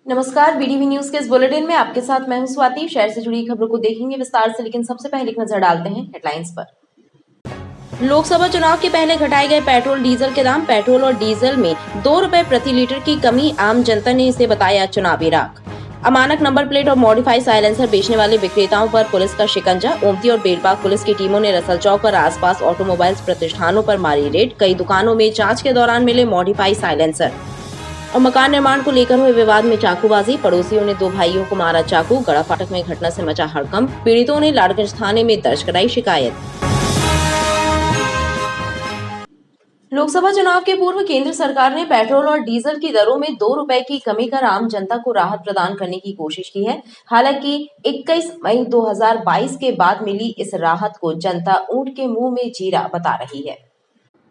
नमस्कार, BDV news के इस बुलेटिन में आपके साथ मैं हूं स्वाति। शहर से जुड़ी खबरों को देखेंगे विस्तार से, लेकिन सबसे पहले एक नजर डालते हैं हेडलाइंस पर। लोकसभा चुनाव के पहले घटाए गए पेट्रोल डीजल के दाम। पेट्रोल और डीजल में 2 रुपए प्रति लीटर की कमी। आम जनता ने इसे बताया चुनावी राख। अमानक नंबर प्लेट और मॉडिफाइड साइलेंसर बेचने वाले विक्रेताओं पर पुलिस का शिकंजा। ओमती और बेलबाग पुलिस की टीमों ने रसल चौक और आसपास ऑटोमोबाइल्स प्रतिष्ठानों पर मारी रेड। कई दुकानों में जांच के दौरान मिले मॉडिफाइड साइलेंसर। और मकान निर्माण को लेकर हुए विवाद में चाकूबाजी। पड़ोसियों ने 2 भाइयों को मारा चाकू। गड़ा फाटक में घटना से मचा हड़कंप। पीड़ितों ने लाडगंज थाने में दर्ज कराई शिकायत। लोकसभा चुनाव के पूर्व केंद्र सरकार ने पेट्रोल और डीजल की दरों में 2 रुपए की कमी कर आम जनता को राहत प्रदान करने की कोशिश की है। हालांकि 21 मई 2022 के बाद मिली इस राहत को जनता ऊंट के मुंह में जीरा बता रही है।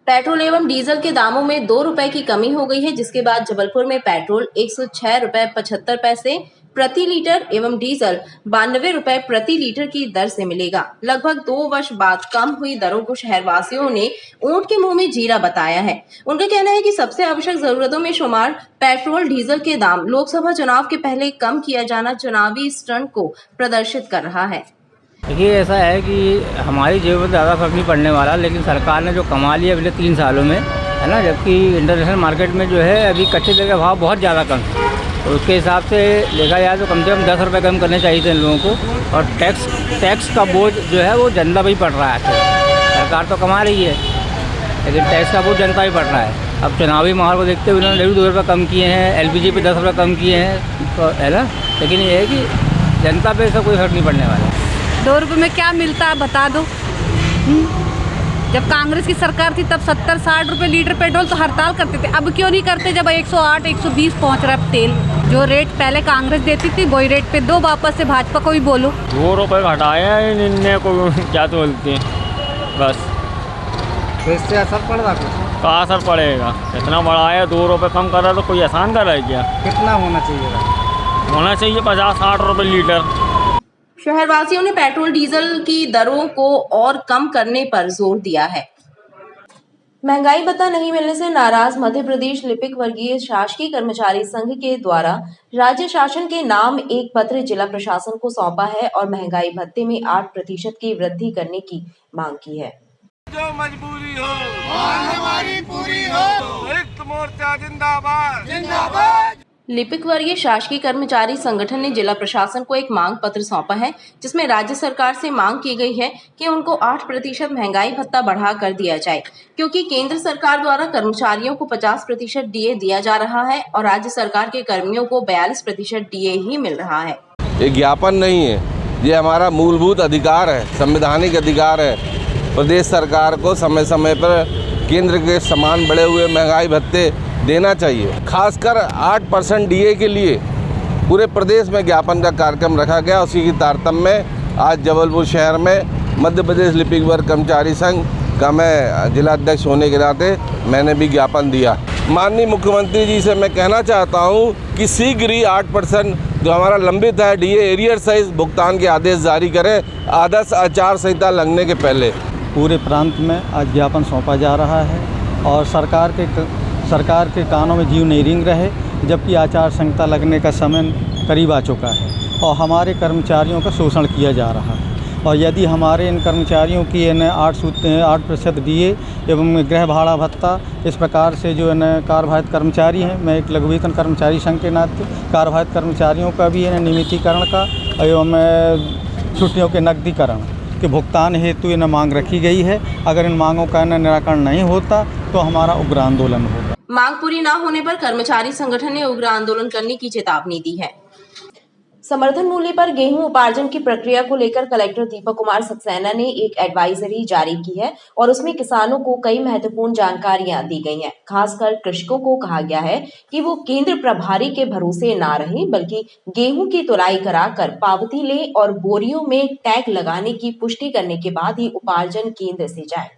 पेट्रोल एवं डीजल के दामों में 2 रुपए की कमी हो गई है, जिसके बाद जबलपुर में पेट्रोल 106 रुपए 75 पैसे प्रति लीटर एवं डीजल 92 रुपए प्रति लीटर की दर से मिलेगा। लगभग 2 वर्ष बाद कम हुई दरों को शहरवासियों ने ऊंट के मुंह में जीरा बताया है। उनका कहना है कि सबसे आवश्यक जरूरतों में शुमार पेट्रोल डीजल के दाम लोकसभा चुनाव के पहले कम किया जाना चुनावी स्टंट को प्रदर्शित कर रहा है। देखिए, ऐसा है कि हमारी जेब में ज़्यादा फर्क नहीं पड़ने वाला, लेकिन सरकार ने जो कमा लिया अगले 3 सालों में, है ना, जबकि इंटरनेशनल मार्केट में जो है अभी कच्चे तेल का भाव बहुत ज़्यादा कम है। तो उसके हिसाब से देखा जाए तो कम से कम 10 रुपये कम करने चाहिए थे इन लोगों को। और टैक्स का बोझ जो है वो जनता पर ही पड़ रहा है। सरकार तो कमा रही है, लेकिन टैक्स का बोझ जनता ही पड़ रहा है। अब चुनावी माहौल को देखते हुए उन्होंने 2 रुपये कम किए हैं, LPG पे 10 रुपये कम किए हैं, तो है ना, लेकिन ये है कि जनता पे इसका कोई फर्क नहीं पड़ने वाला। 2 रुपये में क्या मिलता है बता दो। जब कांग्रेस की सरकार थी तब 70-60 रुपये लीटर पेट्रोल तो हड़ताल करते थे। अब क्यों नहीं करते जब 108-120 पहुंच रहा है तेल? जो रेट पहले कांग्रेस देती थी वही रेट पे दो वापस से, भाजपा को भी बोलो। 2 रुपये घटाया है इनने को, क्या तो बोलते हैं बस। तो इससे असर पड़ रहा कुछ? का असर पड़ेगा? इतना बढ़ाया, 2 रुपये कम कर रहा तो कोई आसान कर रहा है क्या? कितना होना चाहिए? होना चाहिए 50-60 रुपये लीटर। शहरवासियों ने पेट्रोल डीजल की दरों को और कम करने पर जोर दिया है। महंगाई भत्ता नहीं मिलने से नाराज मध्य प्रदेश लिपिक वर्गीय शासकीय कर्मचारी संघ के द्वारा राज्य शासन के नाम एक पत्र जिला प्रशासन को सौंपा है और महंगाई भत्ते में 8% की वृद्धि करने की मांग की है। जो मजबूरी हो हमारी पूरी हो, संयुक्त मोर्चा जिंदाबाद जिंदाबाद। लिपिक वर्गीय शासकीय कर्मचारी संगठन ने जिला प्रशासन को एक मांग पत्र सौंपा है, जिसमें राज्य सरकार से मांग की गई है कि उनको 8% महंगाई भत्ता बढ़ा कर दिया जाए, क्योंकि केंद्र सरकार द्वारा कर्मचारियों को 50% डीए दिया जा रहा है और राज्य सरकार के कर्मियों को 42% डीए ही मिल रहा है। ये ज्ञापन नहीं है, ये हमारा मूलभूत अधिकार है, संवैधानिक अधिकार है। प्रदेश सरकार को समय समय पर केंद्र के समान बढ़े हुए महंगाई भत्ते देना चाहिए। खासकर 8% डीए के लिए पूरे प्रदेश में ज्ञापन का कार्यक्रम रखा गया। उसी की तारतम्य में आज जबलपुर शहर में मध्य प्रदेश लिपिक वर्ग कर्मचारी संघ का मैं जिला अध्यक्ष होने के नाते मैंने भी ज्ञापन दिया। माननीय मुख्यमंत्री जी से मैं कहना चाहता हूं कि शीघ्र ही 8% जो हमारा लंबित है डीए एरियर सहित भुगतान के आदेश जारी करें, आदर्श आचार संहिता लगने के पहले। पूरे प्रांत में आज ज्ञापन सौंपा जा रहा है और सरकार के कानों में जीव नहीं रेंग रहे, जबकि आचार संहिता लगने का समय करीब आ चुका है और हमारे कर्मचारियों का शोषण किया जा रहा है। और यदि हमारे इन कर्मचारियों की 8% डीए एवं गृह भाड़ा भत्ता इस प्रकार से जो कार्यभारित कर्मचारी हैं, मैं एक लघु वेतन कर्मचारी संघ के नाते कार्यभारित कर्मचारियों का भी नियमितीकरण का एवं छुट्टियों के नकदीकरण के भुगतान हेतु इन्हें मांग रखी गई है। अगर इन मांगों का निराकरण नहीं होता तो हमारा उग्र आंदोलन होगा। मांग पूरी न होने पर कर्मचारी संगठन ने उग्र आंदोलन करने की चेतावनी दी है। समर्थन मूल्य पर गेहूं उपार्जन की प्रक्रिया को लेकर कलेक्टर दीपक कुमार सक्सेना ने एक एडवाइजरी जारी की है और उसमें किसानों को कई महत्वपूर्ण जानकारियां दी गई हैं। खासकर कृषकों को कहा गया है कि वो केंद्र प्रभारी के भरोसे ना रहें, बल्कि गेहूं की तुलाई कराकर पावती लें और बोरियों में टैग लगाने की पुष्टि करने के बाद ही उपार्जन केंद्र से जाए।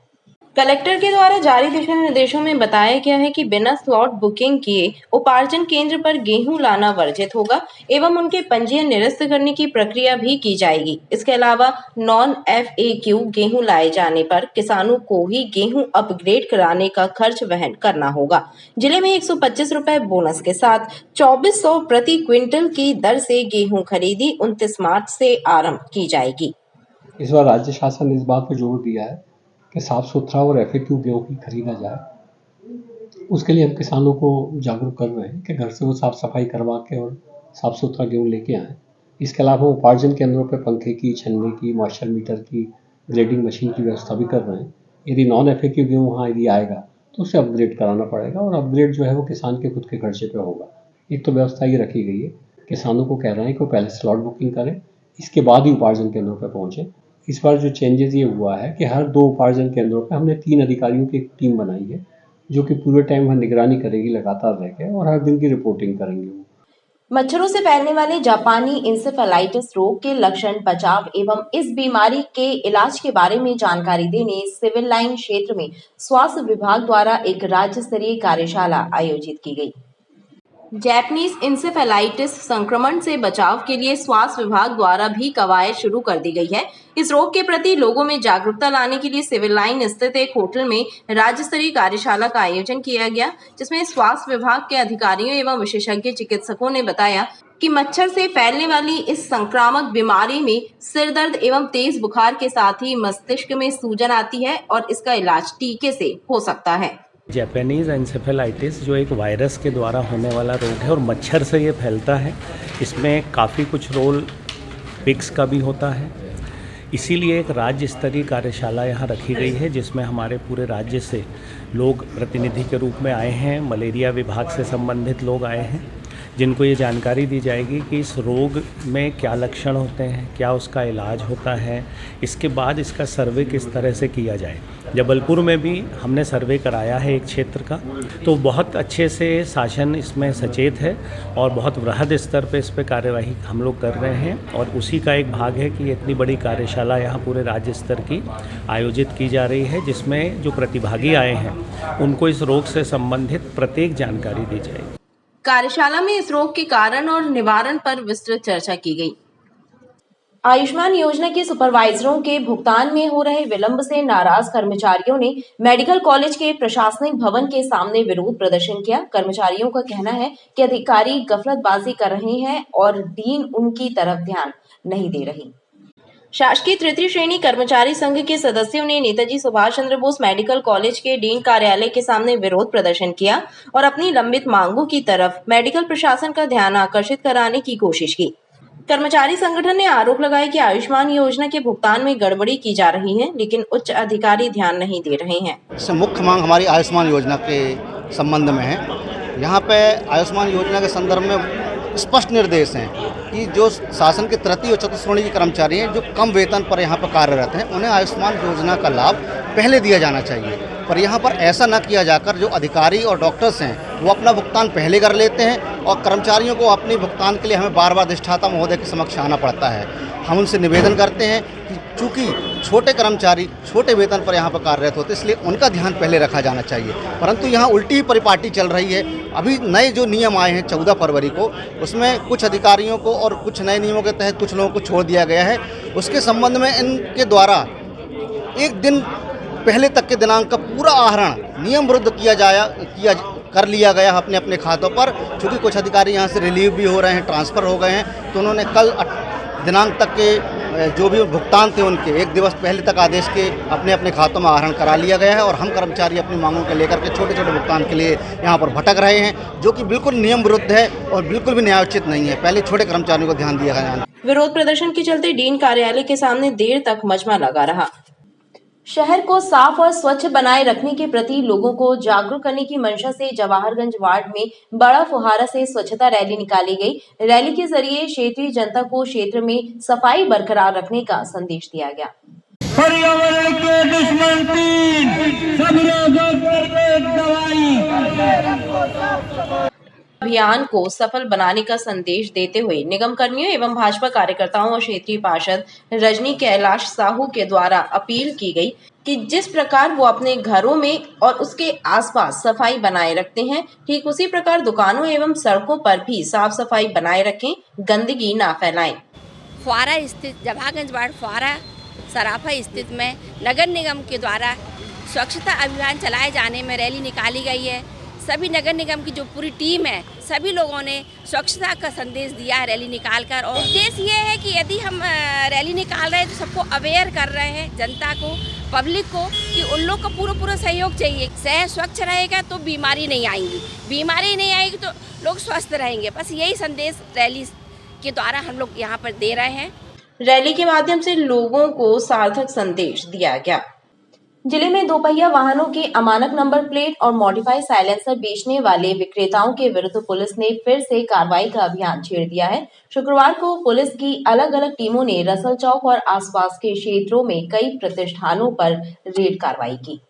कलेक्टर के द्वारा जारी दिशा निर्देशों में बताया गया है कि बिना स्लॉट बुकिंग किए उपार्जन केंद्र पर गेहूं लाना वर्जित होगा एवं उनके पंजीयन निरस्त करने की प्रक्रिया भी की जाएगी। इसके अलावा नॉन FAQ गेहूं लाए जाने पर किसानों को ही गेहूं अपग्रेड कराने का खर्च वहन करना होगा। जिले में 125 रुपए बोनस के साथ 2400 प्रति क्विंटल की दर से गेहूं खरीदी 29 मार्च से आरंभ की जाएगी। इस बार राज्य शासन ने इस बात पर जोर दिया है कि साफ सुथरा और FAQ गेहूँ की खरीदा जाए। उसके लिए हम किसानों को जागरूक कर रहे हैं कि घर से वो साफ सफाई करवा के और साफ सुथरा गेहूँ लेके आएँ। इसके अलावा उपार्जन केंद्रों पर पंखे की, छन्नी की, मॉइस्चर मीटर की, ग्रेडिंग मशीन की व्यवस्था भी कर रहे हैं। यदि नॉन FAQ गेहूँ वहाँ यदि आएगा तो उसे अपग्रेड कराना पड़ेगा और अपग्रेड जो है वो किसान के खुद के खर्चे पे होगा। एक तो व्यवस्था ये रखी गई है, किसानों को कह रहे हैं कि वो पहले स्लॉट बुकिंग करें, इसके बाद ही उपार्जन केंद्रों पर पहुँचें। इस बार जो चेंजेस ये हुआ है कि हर 2 उपार्जन केंद्रों पे हमने 3 अधिकारियों की एक टीम बनाई है जो कि पूरे टाइम वहाँ निगरानी करेगी लगातार रह के और हर दिन की रिपोर्टिंग करेंगे। मच्छरों से फैलने वाले जापानी इंसेफेलाइटिस रोग के लक्षण, बचाव एवं इस बीमारी के इलाज के बारे में जानकारी देने सिविल लाइन क्षेत्र में स्वास्थ्य विभाग द्वारा एक राज्य स्तरीय कार्यशाला आयोजित की गई। जैपनीज इंसेफेलाइटिस संक्रमण से बचाव के लिए स्वास्थ्य विभाग द्वारा भी कवायद शुरू कर दी गई है। इस रोग के प्रति लोगों में जागरूकता लाने के लिए सिविल लाइन स्थित एक होटल में राज्य स्तरीय कार्यशाला का आयोजन किया गया, जिसमें स्वास्थ्य विभाग के अधिकारियों एवं विशेषज्ञ चिकित्सकों ने बताया कि मच्छर से फैलने वाली इस संक्रामक बीमारी में सिर दर्द एवं तेज बुखार के साथ ही मस्तिष्क में सूजन आती है और इसका इलाज टीके से हो सकता है। जैपनीज़ एन्सेफेलाइटिस जो एक वायरस के द्वारा होने वाला रोग है और मच्छर से ये फैलता है। इसमें काफ़ी कुछ रोल पिग्स का भी होता है, इसीलिए एक राज्य स्तरीय कार्यशाला यहाँ रखी गई है जिसमें हमारे पूरे राज्य से लोग प्रतिनिधि के रूप में आए हैं। मलेरिया विभाग से संबंधित लोग आए हैं जिनको ये जानकारी दी जाएगी कि इस रोग में क्या लक्षण होते हैं, क्या उसका इलाज होता है, इसके बाद इसका सर्वे किस तरह से किया जाए। जबलपुर में भी हमने सर्वे कराया है एक क्षेत्र का, तो बहुत अच्छे से शासन इसमें सचेत है और बहुत वृहद स्तर पे इस पर कार्यवाही हम लोग कर रहे हैं और उसी का एक भाग है कि इतनी बड़ी कार्यशाला यहाँ पूरे राज्य स्तर की आयोजित की जा रही है, जिसमें जो प्रतिभागी आए हैं उनको इस रोग से संबंधित प्रत्येक जानकारी दी जाएगी। कार्यशाला में इस रोग के कारण और निवारण पर विस्तृत चर्चा की गई। आयुष्मान योजना के सुपरवाइजरों के भुगतान में हो रहे विलंब से नाराज कर्मचारियों ने मेडिकल कॉलेज के प्रशासनिक भवन के सामने विरोध प्रदर्शन किया। कर्मचारियों का कहना है कि अधिकारी गफलतबाजी कर रहे हैं और डीन उनकी तरफ ध्यान नहीं दे रही। शासकीय तृतीय श्रेणी कर्मचारी संघ के सदस्यों ने नेताजी सुभाष चंद्र बोस मेडिकल कॉलेज के डीन कार्यालय के सामने विरोध प्रदर्शन किया और अपनी लंबित मांगों की तरफ मेडिकल प्रशासन का ध्यान आकर्षित कराने की कोशिश की। कर्मचारी संगठन ने आरोप लगाया कि आयुष्मान योजना के भुगतान में गड़बड़ी की जा रही है, लेकिन उच्च अधिकारी ध्यान नहीं दे रहे हैं। इससे मुख्य मांग हमारी आयुष्मान योजना के संबंध में है। यहाँ पे आयुष्मान योजना के संदर्भ में स्पष्ट निर्देश हैं कि जो शासन के तृतीय और चतुर्थ श्रेणी के कर्मचारी हैं जो कम वेतन पर यहाँ पर कार्यरत हैं, उन्हें आयुष्मान योजना का लाभ पहले दिया जाना चाहिए। पर यहाँ पर ऐसा न किया जाकर जो अधिकारी और डॉक्टर्स हैं वो अपना भुगतान पहले कर लेते हैं और कर्मचारियों को अपने भुगतान के लिए हमें बार बार अधिष्ठाता महोदय के समक्ष आना पड़ता है। हम उनसे निवेदन करते हैं कि चूँकि छोटे कर्मचारी छोटे वेतन पर यहाँ पर कार्यरत होते हैं, इसलिए उनका ध्यान पहले रखा जाना चाहिए, परंतु यहाँ उल्टी ही परिपाटी चल रही है। अभी नए जो नियम आए हैं 14 फरवरी को, उसमें कुछ अधिकारियों को और कुछ नए नियमों के तहत कुछ लोगों को छोड़ दिया गया है। उसके संबंध में इनके द्वारा एक दिन पहले तक के दिनांक का पूरा आहरण नियम विरुद्ध कर लिया गया अपने अपने खातों पर। चूँकि कुछ अधिकारी यहाँ से रिलीव भी हो रहे हैं, ट्रांसफ़र हो गए हैं, तो उन्होंने कल दिनांक तक के जो भी भुगतान थे उनके एक दिवस पहले तक आदेश के अपने अपने खातों में आहरण करा लिया गया है और हम कर्मचारी अपनी मांगों को लेकर के छोटे छोटे भुगतान के लिए यहाँ पर भटक रहे हैं, जो कि बिल्कुल नियम विरुद्ध है और बिल्कुल भी न्यायोचित नहीं है। पहले छोटे कर्मचारियों को ध्यान दिया गया। विरोध प्रदर्शन के चलते डीन कार्यालय के सामने देर तक मजमा लगा रहा। शहर को साफ और स्वच्छ बनाए रखने के प्रति लोगों को जागरूक करने की मंशा से जवाहरगंज वार्ड में बड़ा फुहारा से स्वच्छता रैली निकाली गई। रैली के जरिए क्षेत्रीय जनता को क्षेत्र में सफाई बरकरार रखने का संदेश दिया गया। पर्यावरण के दुश्मन तीन, सब रोगों पर एक दवाई। अभियान को सफल बनाने का संदेश देते हुए निगम कर्मियों एवं भाजपा कार्यकर्ताओं और क्षेत्रीय पार्षद रजनी कैलाश साहू के द्वारा अपील की गई कि जिस प्रकार वो अपने घरों में और उसके आसपास सफाई बनाए रखते हैं, ठीक उसी प्रकार दुकानों एवं सड़कों पर भी साफ सफाई बनाए रखें, गंदगी ना फैलाएं। फुआरा स्थित जवाहरगंज वार्ड फुआरा सराफा स्थित में नगर निगम के द्वारा स्वच्छता अभियान चलाए जाने में रैली निकाली गई है। सभी नगर निगम की जो पूरी टीम है, सभी लोगों ने स्वच्छता का संदेश दिया है रैली निकालकर। और उद्देश्य ये है कि यदि हम रैली निकाल रहे हैं तो सबको अवेयर कर रहे हैं, जनता को, पब्लिक को, कि उन लोग का पूरा सहयोग चाहिए। शहर स्वच्छ रहेगा तो बीमारी नहीं आएंगी, बीमारी नहीं आएगी तो लोग स्वस्थ रहेंगे। बस यही संदेश रैली के द्वारा हम लोग यहाँ पर दे रहे हैं। रैली के माध्यम से लोगों को सार्थक संदेश दिया गया। जिले में दोपहिया वाहनों के अमानक नंबर प्लेट और मॉडिफाइड साइलेंसर बेचने वाले विक्रेताओं के विरुद्ध पुलिस ने फिर से कार्रवाई का अभियान छेड़ दिया है। शुक्रवार को पुलिस की अलग अलग टीमों ने रसल चौक और आसपास के क्षेत्रों में कई प्रतिष्ठानों पर रेड कार्रवाई की।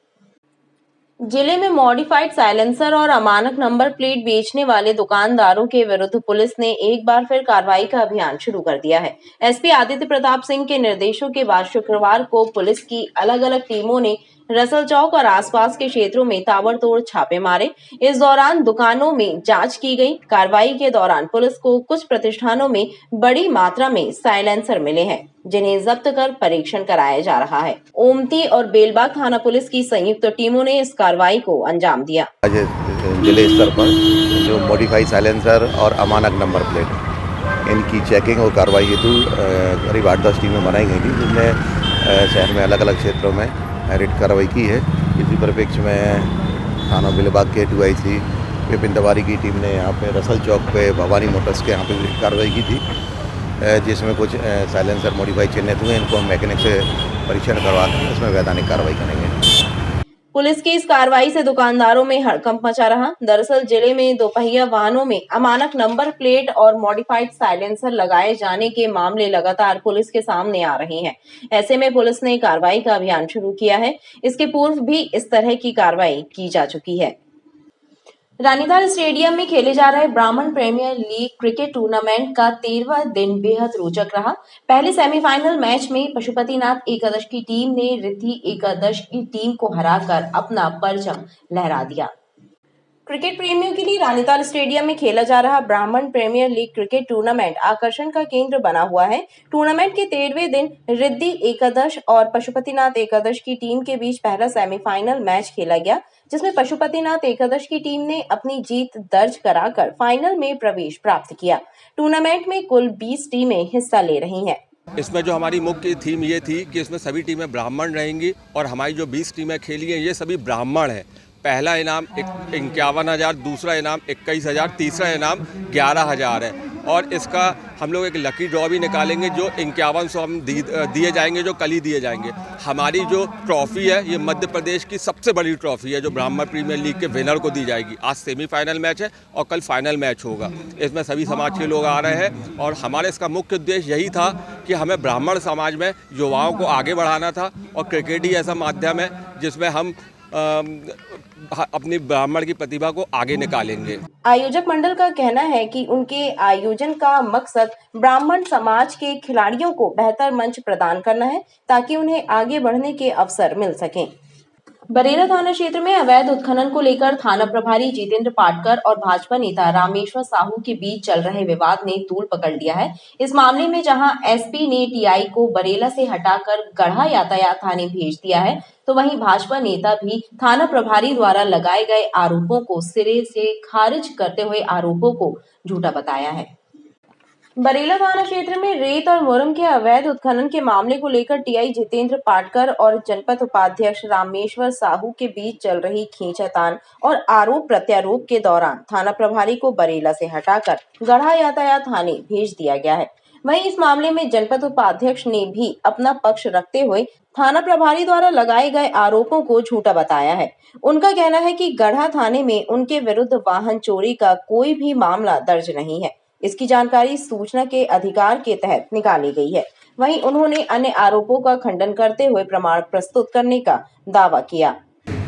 जिले में मॉडिफाइड साइलेंसर और अमानक नंबर प्लेट बेचने वाले दुकानदारों के विरुद्ध पुलिस ने एक बार फिर कार्रवाई का अभियान शुरू कर दिया है। एसपी आदित्य प्रताप सिंह के निर्देशों के बाद शुक्रवार को पुलिस की अलग अलग टीमों ने रसल चौक और आसपास के क्षेत्रों में ताबड़तोड़ छापे मारे। इस दौरान दुकानों में जांच की गई। कार्रवाई के दौरान पुलिस को कुछ प्रतिष्ठानों में बड़ी मात्रा में साइलेंसर मिले हैं, जिन्हें जब्त कर परीक्षण कराया जा रहा है। ओमती और बेलबाग थाना पुलिस की संयुक्त टीमों ने इस कार्रवाई को अंजाम दिया। आज जिले स्तर पर जो मॉडिफाइड साइलेंसर और अमानक नंबर प्लेट, इनकी चेकिंग और कार्रवाई हेतु करीब 8-10 टीमें बनाई गई थी, जिनमें शहर में अलग अलग क्षेत्रों में रेड कार्रवाई की है। इसी परिप्रेक्ष्य में थाना बेलबाग के 2IC विपिन तिवारी की टीम ने यहाँ पे रसल चौक पे भवानी मोटर्स के यहाँ पे कार्रवाई की थी, जिसमें कुछ साइलेंसर मॉडिफाइड चिन्हित हुए। इनको हम मैकेनिक से परीक्षण करवा कर इसमें वैधानिक कार्रवाई करेंगे। पुलिस की इस कार्रवाई से दुकानदारों में हड़कंप मचा रहा। दरअसल जिले में दोपहिया वाहनों में अमानक नंबर प्लेट और मॉडिफाइड साइलेंसर लगाए जाने के मामले लगातार पुलिस के सामने आ रहे हैं। ऐसे में पुलिस ने कार्रवाई का अभियान शुरू किया है। इसके पूर्व भी इस तरह की कार्रवाई की जा चुकी है। रानीताल स्टेडियम में खेले जा रहे ब्राह्मण प्रीमियर लीग क्रिकेट टूर्नामेंट का 13वां दिन बेहद रोचक रहा। पहले सेमीफाइनल मैच में पशुपतिनाथ एकादश की टीम ने रिद्धि एकादश की टीम को हराकर अपना परचम लहरा दिया। क्रिकेट प्रेमियों के लिए रानीताल स्टेडियम में खेला जा रहा ब्राह्मण प्रीमियर लीग क्रिकेट टूर्नामेंट आकर्षण का केंद्र बना हुआ है। टूर्नामेंट के 13वें दिन रिद्धि एकादश और पशुपतिनाथ एकादश की टीम के बीच पहला सेमीफाइनल मैच खेला गया, जिसमें पशुपतिनाथ एकादश की टीम ने अपनी जीत दर्ज कराकर फाइनल में प्रवेश प्राप्त किया। टूर्नामेंट में कुल 20 टीमें हिस्सा ले रही हैं। इसमें जो हमारी मुख्य थीम ये थी कि इसमें सभी टीमें ब्राह्मण रहेंगी और हमारी जो 20 टीमें खेली हैं ये सभी ब्राह्मण हैं। पहला इनाम 51,000, दूसरा इनाम 21,000, तीसरा इनाम 11,000 है। और इसका हम लोग एक लकी ड्रॉ भी निकालेंगे जो 5100 हम दिए जाएंगे, जो कल ही दिए जाएंगे। हमारी जो ट्रॉफी है ये मध्य प्रदेश की सबसे बड़ी ट्रॉफी है जो ब्राह्मण प्रीमियर लीग के विनर को दी जाएगी। आज सेमीफाइनल मैच है और कल फाइनल मैच होगा। इसमें सभी समाज के लोग आ रहे हैं और हमारे इसका मुख्य उद्देश्य यही था कि हमें ब्राह्मण समाज में युवाओं को आगे बढ़ाना था और क्रिकेट ही ऐसा माध्यम है जिसमें हम अपनी ब्राह्मण की प्रतिभा को आगे निकालेंगे। आयोजक मंडल का कहना है कि उनके आयोजन का मकसद ब्राह्मण समाज के खिलाड़ियों को बेहतर मंच प्रदान करना है ताकि उन्हें आगे बढ़ने के अवसर मिल सकें। बरेला थाना क्षेत्र में अवैध उत्खनन को लेकर थाना प्रभारी जितेंद्र पाटकर और भाजपा नेता रामेश्वर साहू के बीच चल रहे विवाद ने तूल पकड़ लिया है। इस मामले में जहां एसपी ने टीआई को बरेला से हटाकर गढ़ा यातायात थाने भेज दिया है, तो वहीं भाजपा नेता भी थाना प्रभारी द्वारा लगाए गए आरोपों को सिरे से खारिज करते हुए आरोपों को झूठा बताया है। बरेला थाना क्षेत्र में रेत और मुरम के अवैध उत्खनन के मामले को लेकर टीआई जितेंद्र पाटकर और जनपद उपाध्यक्ष रामेश्वर साहू के बीच चल रही खींचातान और आरोप प्रत्यारोप के दौरान थाना प्रभारी को बरेला से हटाकर गढ़ा यातायात थाने भेज दिया गया है। वहीं इस मामले में जनपद उपाध्यक्ष ने भी अपना पक्ष रखते हुए थाना प्रभारी द्वारा लगाए गए आरोपों को झूठा बताया है। उनका कहना है कि गढ़ा थाने में उनके विरुद्ध वाहन चोरी का कोई भी मामला दर्ज नहीं है। इसकी जानकारी सूचना के अधिकार के तहत निकाली गई है। वहीं उन्होंने अन्य आरोपों का खंडन करते हुए प्रमाण प्रस्तुत करने का दावा किया।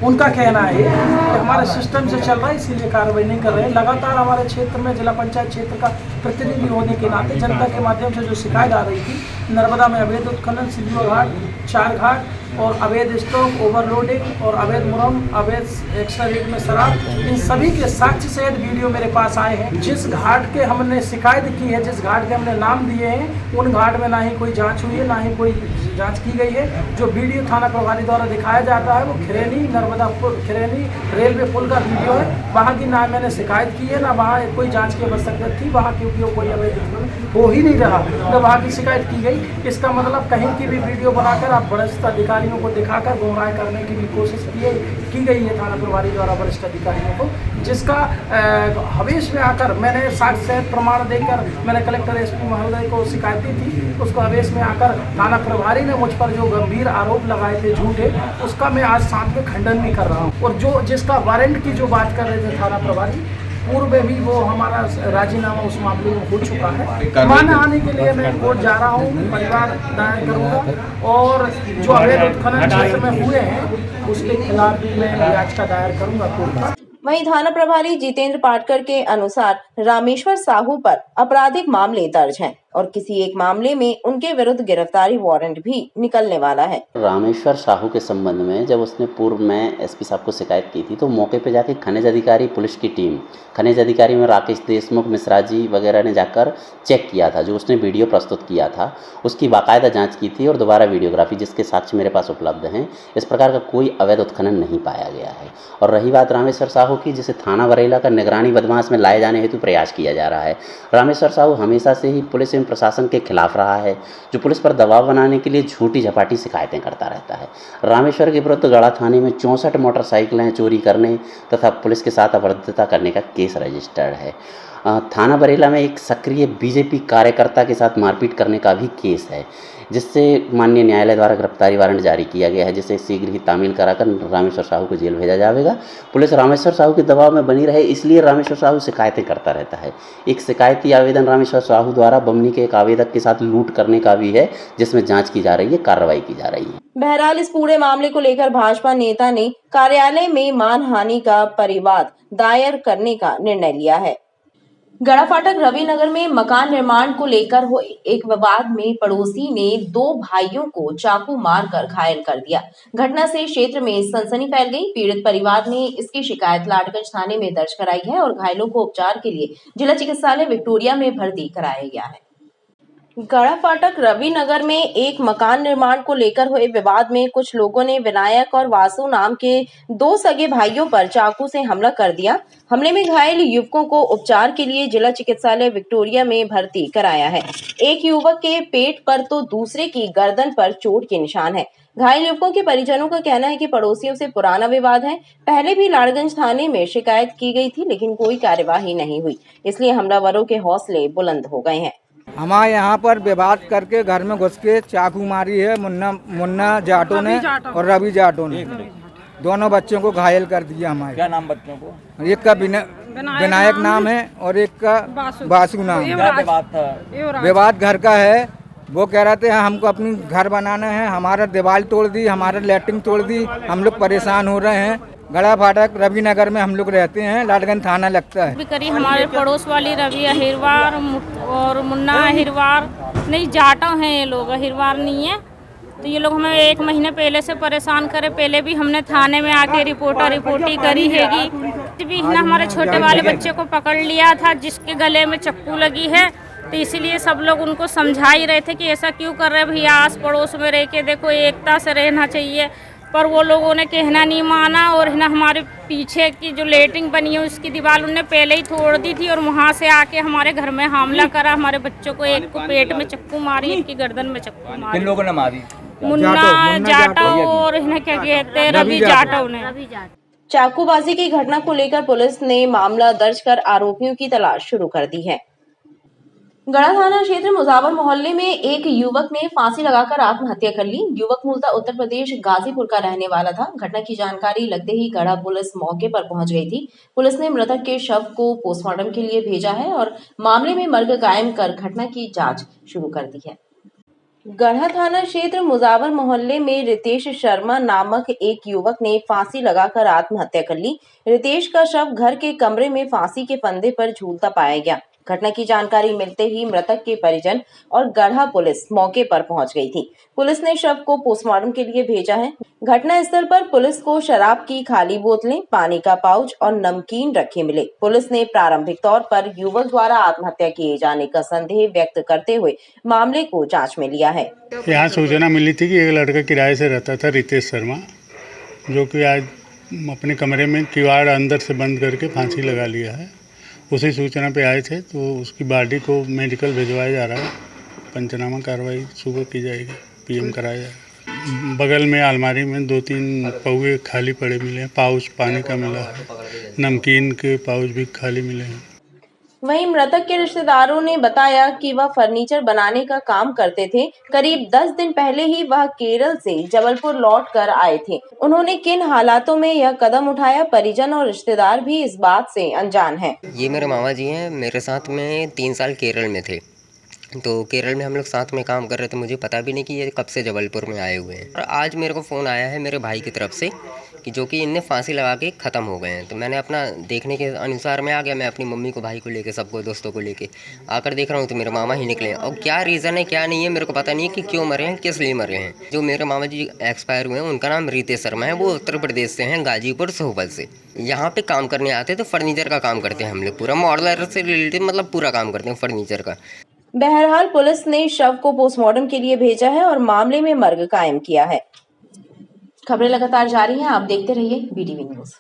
उनका कहना है कि हमारे सिस्टम से चल रहा है इसीलिए कार्रवाई नहीं कर रहे हैं। लगातार हमारे क्षेत्र में जिला पंचायत क्षेत्र का प्रतिनिधि होने के नाते जनता के माध्यम से जो शिकायत आ रही थी नर्मदा में अवैध उत्खनन, सिल्वर घाट, चार घाट और अवैध स्टॉक, ओवरलोडिंग और अवैध मुरम, अवैध एक्स्ट्रा रेट में शराब, इन सभी के साक्ष्य सहित वीडियो मेरे पास आए हैं। जिस घाट के हमने शिकायत की है, जिस घाट के हमने नाम दिए हैं, उन घाट में ना ही कोई जांच हुई है, ना ही कोई जांच की गई है। जो वीडियो थाना प्रभारी द्वारा दिखाया जाता है वो खिरेनी नर्मदापुर खिरेनी रेलवे पुल का वीडियो है। वहाँ की ना मैंने शिकायत की है, ना वहाँ कोई जाँच की आवश्यकता थी वहाँ, क्योंकि वो कोई अवैध हो ही नहीं रहा, न वहाँ की शिकायत की गई। इसका मतलब कहीं की भी वीडियो बनाकर आप वरिष्ठ अधिकारियों को दिखाकर गुमराह करने की भी कोशिश की गई है थाना प्रभारी द्वारा वरिष्ठ अधिकारियों को, जिसका हवेश में आकर मैंने साक्ष्य सहित प्रमाण देकर मैंने कलेक्टर एसपी महोदय को शिकायत दी थी। उसको हवेश में आकर थाना प्रभारी ने मुझ पर जो गंभीर आरोप लगाए थे झूठे, उसका मैं आज साथ में खंडन भी कर रहा हूँ। और जो जिसका वारंट की जो बात कर रहे थे थाना प्रभारी, पूर्व में भी वो हमारा राजीनामा उस मामले में हो चुका है। मान्य आने के लिए मैं कोर्ट जा रहा हूँ, परिवार दायर करूँगा और जो अवैध उत्खनन क्षेत्र में हुए हैं उसके खिलाफ भी मैं याचिका दायर करूँगा कोर्ट में। वहीं थाना प्रभारी जितेंद्र पाटकर के अनुसार रामेश्वर साहू पर आपराधिक मामले दर्ज हैं और किसी एक मामले में उनके विरुद्ध गिरफ्तारी वारंट भी निकलने वाला है। रामेश्वर साहू के संबंध में जब उसने पूर्व में एसपी साहब को शिकायत की थी तो मौके पे जाके खनिज अधिकारी पुलिस की टीम, खनिज अधिकारी में राकेश देशमुख, मिश्रा जी वगैरह ने जाकर चेक किया था। जो उसने वीडियो प्रस्तुत किया था उसकी बाकायदा जांच की थी और दोबारा वीडियोग्राफी, जिसके साक्ष्य मेरे पास उपलब्ध हैं। इस प्रकार का कोई अवैध उत्खनन नहीं पाया गया है। और रही बात रामेश्वर साहू की, जिसे थाना बरेला का निगरानी बदमाश में लाए जाने हेतु प्रयास किया जा रहा है। रामेश्वर साहू हमेशा से ही पुलिस एवं प्रशासन के खिलाफ रहा है, जो पुलिस पर दबाव बनाने के लिए झूठी झपाटी शिकायतें करता रहता है। रामेश्वर के विरुद्ध गढ़ा थाने में 64 मोटरसाइकिलें चोरी करने तथा पुलिस के साथ अभद्रता करने का केस रजिस्टर्ड है। थाना बरेला में एक सक्रिय बीजेपी कार्यकर्ता के साथ मारपीट करने का भी केस है, जिससे माननीय न्यायालय द्वारा गिरफ्तारी वारंट जारी किया गया है, जिसे शीघ्र ही तामील कराकर रामेश्वर साहू को जेल भेजा जाएगा। पुलिस रामेश्वर साहू के दबाव में बनी रहे इसलिए रामेश्वर साहू शिकायतें करता रहता है। एक शिकायती आवेदन रामेश्वर साहू द्वारा बमनी के एक आवेदक के साथ लूट करने का भी है, जिसमें जाँच की जा रही है, कार्रवाई की जा रही है। बहरहाल इस पूरे मामले को लेकर भाजपा नेता ने कार्यालय में मानहानि का परिवाद दायर करने का निर्णय लिया है। गड़ा फाटक रविनगर में मकान निर्माण को लेकर हुए एक विवाद में पड़ोसी ने 2 भाइयों को चाकू मारकर घायल कर दिया। घटना से क्षेत्र में सनसनी फैल गई। पीड़ित परिवार ने इसकी शिकायत लाडगंज थाने में दर्ज कराई है और घायलों को उपचार के लिए जिला चिकित्सालय विक्टोरिया में भर्ती कराया गया है। गड़ा फाटक रविनगर में एक मकान निर्माण को लेकर हुए विवाद में कुछ लोगों ने विनायक और वासु नाम के 2 सगे भाइयों पर चाकू से हमला कर दिया। हमले में घायल युवकों को उपचार के लिए जिला चिकित्सालय विक्टोरिया में भर्ती कराया है। एक युवक के पेट पर तो दूसरे की गर्दन पर चोट के निशान है। घायल युवकों के परिजनों का कहना है कि पड़ोसियों से पुराना विवाद है। पहले भी लाडगंज थाने में शिकायत की गई थी, लेकिन कोई कार्यवाही नहीं हुई, इसलिए हमलावरों के हौसले बुलंद हो गए हैं। हमारे यहाँ पर विवाद करके घर में घुस के चाकू मारी है मुन्ना जाटो ने और रवि जाटो ने। दोनों बच्चों को घायल कर दिया हमारे। क्या नाम बच्चों को? एक का विनायक नाम है और एक का बासु नाम। विवाद घर का है। वो कह रहे थे हमको अपनी घर बनाना है, हमारा दीवार तोड़ दी, हमारा लैट्रिन तोड़ दी, हम लोग परेशान हो रहे हैं। गड़ा फाटक रविनगर में हम लोग रहते हैं, लाडगंज थाना लगता है। करी हमारे पड़ोस वाली रवि अहिरवार और मुन्ना अहिरवार नहीं, जाटो हैं ये लोग, अहिरवार नहीं है। तो ये लोग हमें 1 महीने पहले से परेशान करे। पहले भी हमने थाने में आके रिपोर्टी करी हैगी। भी ना हमारे छोटे वाले बच्चे को पकड़ लिया था जिसके गले में चक्कू लगी है, तो इसीलिए सब लोग उनको समझा ही रहे थे कि ऐसा क्यों कर रहे भैया, आस पड़ोस में रह के देखो, एकता से रहना चाहिए। पर वो लोगों ने कहना नहीं माना और है ना हमारे पीछे की जो लेटरिन बनी है उसकी दीवार उन्होंने पहले ही तोड़ दी थी और वहाँ से आके हमारे घर में हमला करा। हमारे बच्चों को, एक को पेट में चक्कू मारी, एक की गर्दन में चक्कू मारी। किन लोगों ने मारी? मुन्ना जाटो और क्या कहते हैं रवि जाटो ने। चाकूबाजी की घटना को लेकर पुलिस ने मामला दर्ज कर आरोपियों की तलाश शुरू कर दी है। गड़ा थाना क्षेत्र मुजावर मोहल्ले में एक युवक ने फांसी लगाकर आत्महत्या कर ली। युवक मूलतः उत्तर प्रदेश गाजीपुर का रहने वाला था। घटना की जानकारी लगते ही गड़ा पुलिस मौके पर पहुंच गई थी। पुलिस ने मृतक के शव को पोस्टमार्टम के लिए भेजा है और मामले में मर्ग कायम कर घटना की जांच शुरू कर दी है। गढ़ा थाना क्षेत्र मुजावर मोहल्ले में रितेश शर्मा नामक एक युवक ने फांसी लगाकर आत्महत्या कर ली। रितेश का शव घर के कमरे में फांसी के फंदे पर झूलता पाया गया। घटना की जानकारी मिलते ही मृतक के परिजन और गढ़ा पुलिस मौके पर पहुंच गई थी। पुलिस ने शव को पोस्टमार्टम के लिए भेजा है। घटना स्थल पर पुलिस को शराब की खाली बोतलें, पानी का पाउच और नमकीन रखे मिले। पुलिस ने प्रारंभिक तौर पर युवक द्वारा आत्महत्या किए जाने का संदेह व्यक्त करते हुए मामले को जांच में लिया है। यहाँ सूचना मिली थी कि एक लड़का किराए से रहता था, रितेश शर्मा, जो कि आज अपने कमरे में किवाड़ अंदर से बंद करके फांसी लगा लिया है। उसी सूचना पे आए थे, तो उसकी बॉडी को मेडिकल भिजवाया जा रहा है। पंचनामा कार्रवाई सुबह की जाएगी, पीएम कराया जाएगा। बगल में अलमारी में 2-3 पौवे खाली पड़े मिले हैं, पाउच पानी का मिला है, नमकीन के पाउच भी खाली मिले हैं। वहीं मृतक के रिश्तेदारों ने बताया कि वह फर्नीचर बनाने का काम करते थे। करीब 10 दिन पहले ही वह केरल से जबलपुर लौट कर आए थे। उन्होंने किन हालातों में यह कदम उठाया, परिजन और रिश्तेदार भी इस बात से अनजान हैं। ये मेरे मामा जी हैं, मेरे साथ में 3 साल केरल में थे। तो केरल में हम लोग साथ में काम कर रहे थे। मुझे पता भी नहीं कि ये कब से जबलपुर में आए हुए हैं। और आज मेरे को फ़ोन आया है मेरे भाई की तरफ से कि जो कि इनने फांसी लगा के ख़त्म हो गए हैं। तो मैंने अपना देखने के अनुसार मैं आ गया। मैं अपनी मम्मी को, भाई को लेके, सबको, दोस्तों को लेके आकर देख रहा हूँ तो मेरे मामा ही निकले। और क्या रीज़न है क्या नहीं है मेरे को पता नहीं है कि क्यों मरे हैं, किस लिए मरे हैं। जो मेरे मामा जी एक्सपायर हुए हैं उनका नाम रितेश शर्मा है। वो उत्तर प्रदेश से हैं, गाजीपुर सोहबल से। यहाँ पे काम करने आते तो फर्नीचर का काम करते हैं हम लोग, पूरा मॉडलर से रिलेटेड, मतलब पूरा काम करते हैं फर्नीचर का। बहरहाल पुलिस ने शव को पोस्टमार्टम के लिए भेजा है और मामले में मर्ग कायम किया है। खबरें लगातार जारी हैं, आप देखते रहिए BTV न्यूज़।